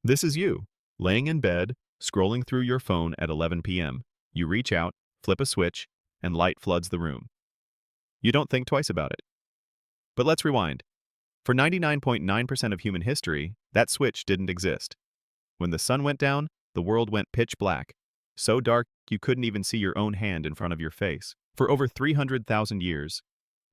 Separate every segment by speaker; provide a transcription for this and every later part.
Speaker 1: This is you, laying in bed, scrolling through your phone at 11 p.m. You reach out, flip a switch, and light floods the room. You don't think twice about it. But let's rewind. For 99.9% of human history, that switch didn't exist. When the sun went down, the world went pitch black, so dark you couldn't even see your own hand in front of your face. For over 300,000 years,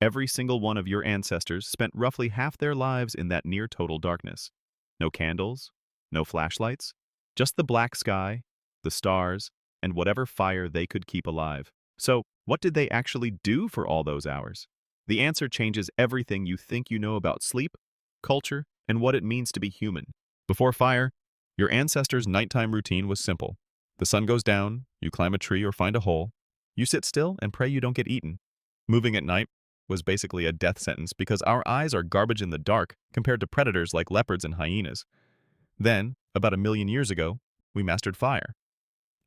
Speaker 1: every single one of your ancestors spent roughly half their lives in that near-total darkness. No candles, no flashlights, just the black sky, the stars, and whatever fire they could keep alive. So, what did they actually do for all those hours? The answer changes everything you think you know about sleep, culture, and what it means to be human. Before fire, your ancestors' nighttime routine was simple. The sun goes down, you climb a tree or find a hole, you sit still and pray you don't get eaten. Moving at night was basically a death sentence because our eyes are garbage in the dark compared to predators like leopards and hyenas. Then, about 1 million years ago, we mastered fire.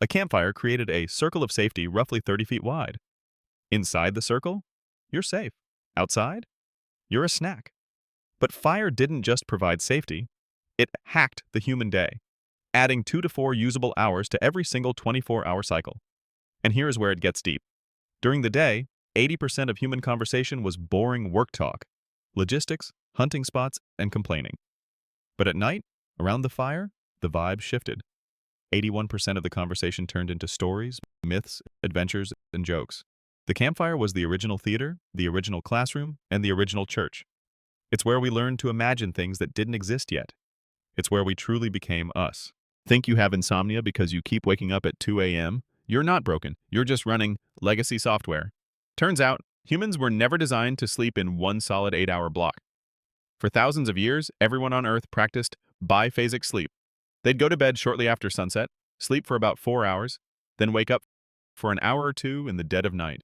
Speaker 1: A campfire created a circle of safety roughly 30 feet wide. Inside the circle, you're safe. Outside, you're a snack. But fire didn't just provide safety, it hacked the human day, adding 2 to 4 usable hours to every single 24-hour cycle. And here's where it gets deep. During the day, 80% of human conversation was boring work talk, logistics, hunting spots, and complaining. But at night, around the fire, the vibe shifted. 81% of the conversation turned into stories, myths, adventures, and jokes. The campfire was the original theater, the original classroom, and the original church. It's where we learned to imagine things that didn't exist yet. It's where we truly became us. Think you have insomnia because you keep waking up at 2 a.m.? You're not broken. You're just running legacy software. Turns out, humans were never designed to sleep in one solid 8-hour block. For thousands of years, everyone on Earth practiced biphasic sleep. They'd go to bed shortly after sunset, sleep for about 4 hours, then wake up for an hour or two in the dead of night.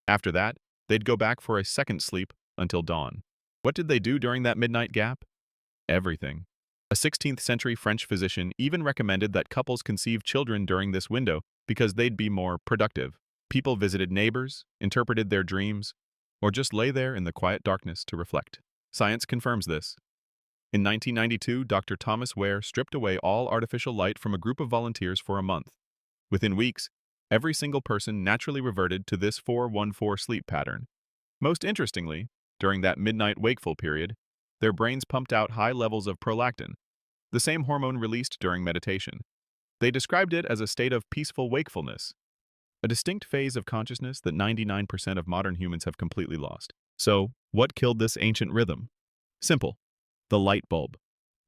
Speaker 1: After that, they'd go back for a second sleep until dawn. What did they do during that midnight gap? Everything. A 16th century French physician even recommended that couples conceive children during this window because they'd be more productive. People visited neighbors, interpreted their dreams, or just lay there in the quiet darkness to reflect. Science confirms this. In 1992, Dr. Thomas Ware stripped away all artificial light from a group of volunteers for a month. Within weeks, every single person naturally reverted to this 4-1-4 sleep pattern. Most interestingly, during that midnight wakeful period, their brains pumped out high levels of prolactin, the same hormone released during meditation. They described it as a state of peaceful wakefulness, a distinct phase of consciousness that 99% of modern humans have completely lost. So, what killed this ancient rhythm? Simple. The light bulb.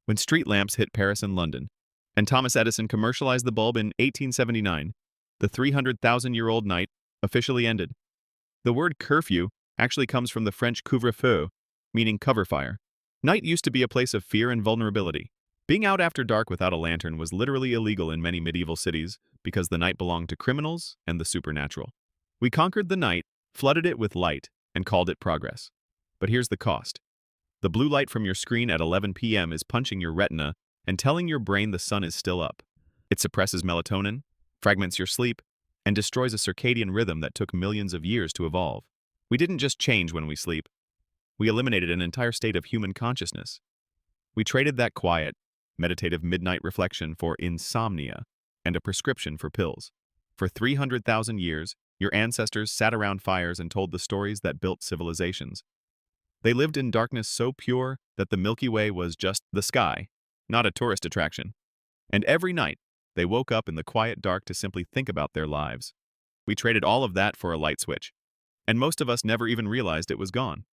Speaker 1: When street lamps hit Paris and London, and Thomas Edison commercialized the bulb in 1879, the 300,000-year-old night officially ended. The word curfew actually comes from the French couvre-feu, meaning cover fire. Night used to be a place of fear and vulnerability. Being out after dark without a lantern was literally illegal in many medieval cities because the night belonged to criminals and the supernatural. We conquered the night, flooded it with light, and called it progress. But here's the cost. The blue light from your screen at 11 p.m. is punching your retina and telling your brain the sun is still up. It suppresses melatonin, fragments your sleep, and destroys a circadian rhythm that took millions of years to evolve. We didn't just change when we sleep. We eliminated an entire state of human consciousness. We traded that quiet, meditative midnight reflection for insomnia and a prescription for pills. For 300,000 years, your ancestors sat around fires and told the stories that built civilizations. They lived in darkness so pure that the Milky Way was just the sky, not a tourist attraction. And every night, they woke up in the quiet dark to simply think about their lives. We traded all of that for a light switch, and most of us never even realized it was gone.